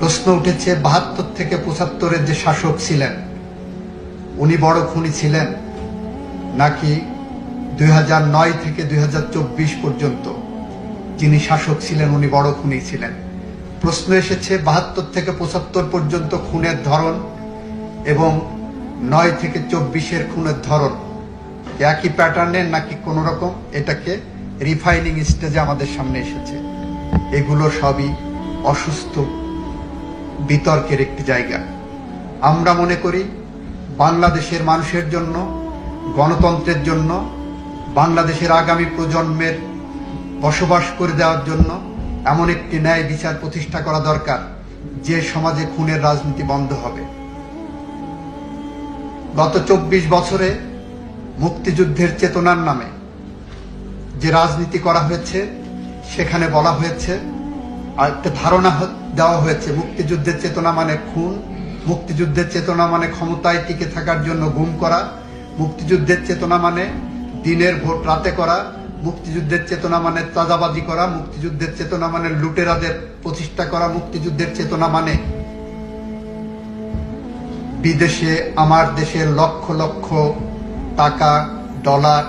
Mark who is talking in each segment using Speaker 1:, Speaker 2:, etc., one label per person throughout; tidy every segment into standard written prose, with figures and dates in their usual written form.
Speaker 1: প্রশ্ন উঠেছে ৭২ থেকে ৭৫-এর যে শাসক ছিলেন উনি বড় খুনি ছিলেন নাকি ২০০৯ থেকে ২০২৪ পর্যন্ত যিনি শাসক ছিলেন উনি বড় খুনি ছিলেন। প্রশ্ন এসেছে ৭২ থেকে ৭৫ পর্যন্ত খুনের ধরন এবং ৯ থেকে ২৪-এর খুনের ধরন একই প্যাটার্নের নাকি কোন রকম এটাকে রিফাইনিং স্টেজে আমাদের সামনে এসেছে। এগুলো সবই অসুস্থ বিতর্কের একটি জায়গা। আমরা মনে করি বাংলাদেশের মানুষের জন্য, গণতন্ত্রের জন্য, বাংলাদেশের আগামী প্রজন্মের বসবাস করে দেওয়ার জন্য এমন একটি ন্যায় বিচার প্রতিষ্ঠা করা দরকার যে সমাজে খুনের রাজনীতি বন্ধ হবে। গত ২৪ বছরে মুক্তিযুদ্ধের চেতনার নামে যে রাজনীতি করা হয়েছে সেখানে বলা হয়েছে, আর একটা ধারণা দেওয়া হয়েছে মুক্তিযুদ্ধের চেতনা মানে খুন, মুক্তিযুদ্ধের চেতনা মানে ক্ষমতায় টিকে থাকার জন্য গুম করা, মুক্তিযুদ্ধের চেতনা মানে দিনের ভোট রাতে করা, মুক্তিযুদ্ধের চেতনা মানে চাঁদাবাজি করা, মুক্তিযুদ্ধের চেতনা মানে লুটেরাদের প্রতিষ্ঠা করা, মুক্তিযুদ্ধের চেতনা মানে বিদেশে আমার দেশের লক্ষ লক্ষ টাকা, ডলার,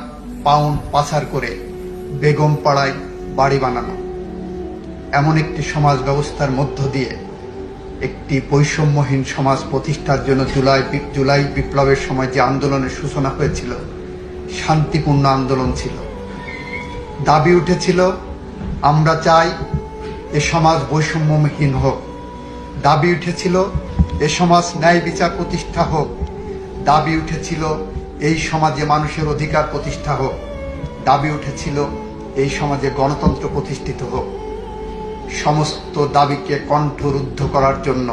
Speaker 1: পাউন্ড পাচার করে বেগম পাড়ায় বাড়ি বানানো। এমন একটি সমাজ ব্যবস্থার মধ্য দিয়ে একটি বৈষম্যহীন সমাজ প্রতিষ্ঠার জন্য জুলাই বিপ্লবের সময় যে আন্দোলনের সূচনা হয়েছিল শান্তিপূর্ণ আন্দোলন ছিল। দাবি উঠেছিল আমরা চাই এ সমাজ বৈষম্যহীন হোক, দাবি উঠেছিল এ সমাজ ন্যায় বিচার প্রতিষ্ঠা হোক, দাবি উঠেছিল এই সমাজে মানুষের অধিকার প্রতিষ্ঠা হোক, দাবি উঠেছিল এই সমাজে গণতন্ত্র প্রতিষ্ঠিত হোক। সমস্ত দাবিকে কণ্ঠরুদ্ধ করার জন্য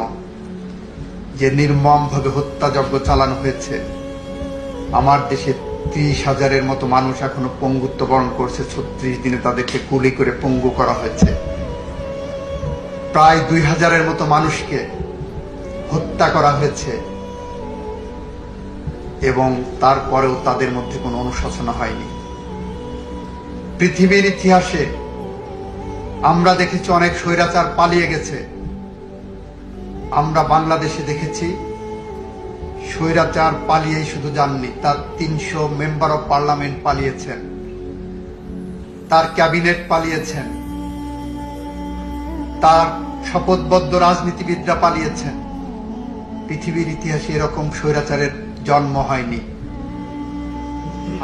Speaker 1: যে নির্মমভাবে হত্যাযজ্ঞ চালানো হয়েছে, আমার দেশে ৩০,০০০-এর মতো মানুষ এখনো পঙ্গুত্ব বরণ করছে। ৩৬ দিনে তাদেরকে গুলি করে পঙ্গু করা হয়েছে। প্রায় ২,০০০-এর মতো মানুষকে হত্যা করা হয়েছে এবং তারপরেও তাদের মধ্যে কোনো অনুশোচনা হয়নি। পৃথিবীর ইতিহাসে আমরা দেখেছি অনেক স্বৈরাচার পালিয়ে গেছে। আমরা বাংলাদেশে দেখেছি স্বৈরাচার পালিয়েই শুধু যাননি, তার ৩০০ মেম্বার অব পার্লামেন্ট পালিয়েছেন, তার ক্যাবিনেট পালিয়েছেন, তার শপথবদ্ধ রাজনীতিবিদরা পালিয়েছেন। পৃথিবীর ইতিহাসে এরকম স্বৈরাচারের জন্ম হয়নি।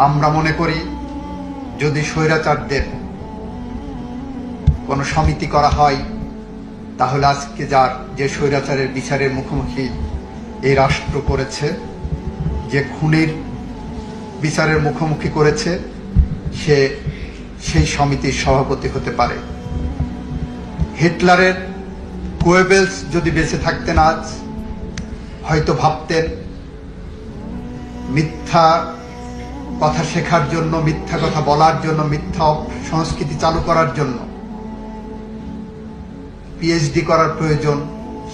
Speaker 1: আমরা মনে করি যদি স্বৈরাচারদের কোনো সমিতি করা হয় তাহলে আজকে যে স্বৈরাচারের বিচারের মুখোমুখি এই রাষ্ট্র করেছে, যে খুনির বিচারের মুখোমুখি করেছে, সে সেই সমিতির সভাপতি হতে পারে। হিটলারের গোয়েবেলস যদি বেঁচে থাকতেন আজ হয়তো ভাবতেন মিথ্যা কথা শেখার জন্য, মিথ্যা কথা বলার জন্য, মিথ্যা সংস্কৃতি চালু করার জন্য পিএইচডি করার প্রয়োজন।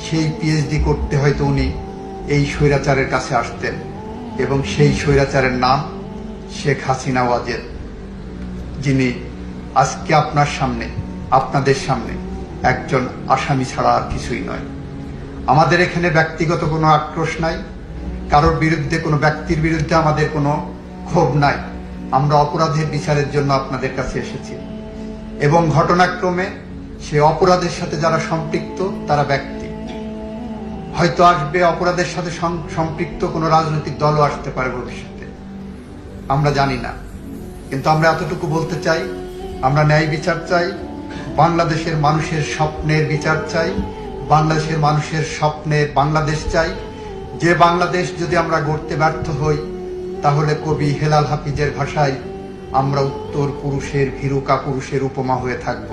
Speaker 1: সেই পিএইচডি করতে হয়তো উনি এই স্বৈরাচারের কাছে আসতেন এবং সেই স্বৈরাচারের নাম শেখ হাসিনা ওয়াজেদ, যিনি আজকে আপনার সামনে, আপনাদের সামনে একজন আসামি ছাড়া আর কিছুই নয়। আমাদের এখানে ব্যক্তিগত কোনো আক্রোশ নাই, কারোর বিরুদ্ধে, কোনো ব্যক্তির বিরুদ্ধে আমাদের কোনো ক্ষোভ নাই। আমরা অপরাধের বিচারের জন্য আপনাদের কাছে এসেছি এবং ঘটনাক্রমে সে অপরাধের সাথে যারা সম্পৃক্ত তারা ব্যক্তি, হয়তো আসবে অপরাধের সাথে সম্পৃক্ত কোনো রাজনৈতিক দলও আসতে পারে ভবিষ্যতে, আমরা জানি না। কিন্তু আমরা এতটুকু বলতে চাই, আমরা ন্যায় বিচার চাই, বাংলাদেশের মানুষের স্বপ্নের বিচার চাই, বাংলাদেশের মানুষের স্বপ্নের বাংলাদেশ চাই। যে বাংলাদেশ যদি আমরা গড়তে ব্যর্থ হই তাহলে কবি হেলাল হাফিজের ভাষায় আমরা উত্তর পুরুষের ভীরু কাপুরুষের উপমা হয়ে থাকব।